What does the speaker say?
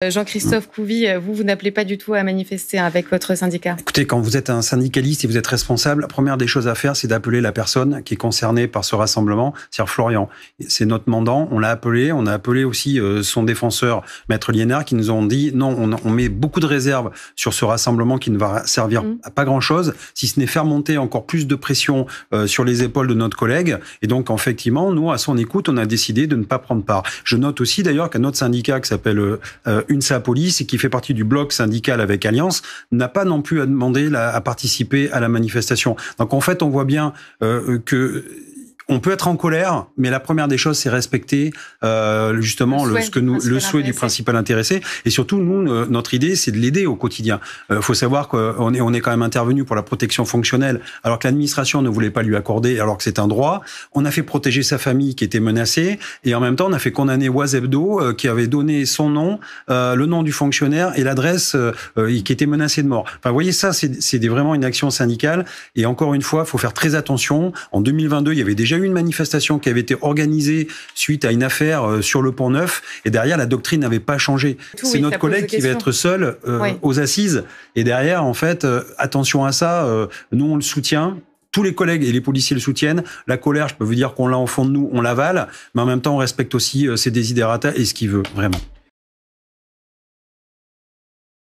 Jean-Christophe Couvi, vous n'appelez pas du tout à manifester avec votre syndicat? Écoutez, quand vous êtes un syndicaliste et vous êtes responsable, la première des choses à faire, c'est d'appeler la personne qui est concernée par ce rassemblement, c'est-à-dire Florian. C'est notre mandant, on l'a appelé, on a appelé aussi son défenseur, Maître Liénard, qui nous ont dit non, on met beaucoup de réserves sur ce rassemblement qui ne va servir à pas grand-chose, si ce n'est faire monter encore plus de pression sur les épaules de notre collègue. Et donc, effectivement, nous, à son écoute, on a décidé de ne pas prendre part. Je note aussi d'ailleurs qu'un autre syndicat qui s'appelle UNSA Police et qui fait partie du bloc syndical avec Alliance n'a pas non plus demandé à participer à la manifestation. Donc en fait, on voit bien que on peut être en colère, mais la première des choses, c'est respecter justement le souhait du principal intéressé. Et surtout, nous, notre idée, c'est de l'aider au quotidien. Faut savoir qu'on est quand même intervenu pour la protection fonctionnelle, alors que l'administration ne voulait pas lui accorder, alors que c'est un droit. On a fait protéger sa famille qui était menacée, et en même temps, on a fait condamner Oisebdo, qui avait donné son nom, le nom du fonctionnaire et l'adresse qui était menacée de mort. Enfin, vous voyez, ça, c'est vraiment une action syndicale. Et encore une fois, il faut faire très attention. En 2022, il y avait déjà une manifestation qui avait été organisée suite à une affaire sur le Pont-Neuf, et derrière, la doctrine n'avait pas changé. C'est notre collègue qui va être seul aux assises, et derrière, en fait, attention à ça, nous, on le soutient. Tous les collègues et les policiers le soutiennent. La colère, je peux vous dire qu'on l'a en fond de nous, on l'avale, mais en même temps, on respecte aussi ses desiderata et ce qu'il veut, vraiment.